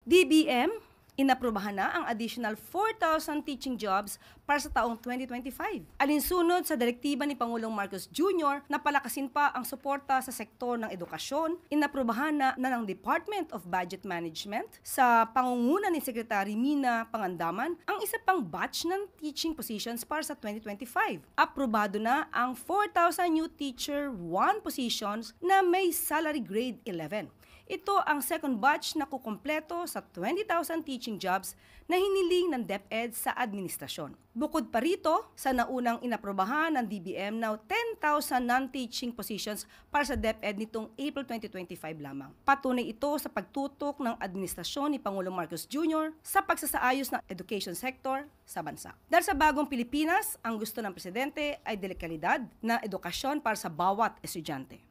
DBM, inaprubahan na ang additional 4,000 teaching jobs para sa taong 2025. Alinsunod sa direktiba ni Pangulong Marcos Jr. na palakasin pa ang suporta sa sektor ng edukasyon, inaprubahan na ng Department of Budget Management sa pangunguna ni Secretary Mina Pangandaman ang isa pang batch ng teaching positions para sa 2025. Aprobado na ang 4,000 new teacher 1 positions na may salary grade 11. Ito ang second batch na kukumpleto sa 20,000 teaching jobs na hiniling ng DepEd sa administrasyon. Bukod pa rito, sa naunang inaprobahan ng DBM na 10,000 non-teaching positions para sa DepEd nitong April 2025 lamang. Patunay ito sa pagtutok ng administrasyon ni Pangulong Marcos Jr. sa pagsasaayos ng education sector sa bansa. Dahil sa bagong Pilipinas, ang gusto ng Presidente ay dekalidad na edukasyon para sa bawat estudyante.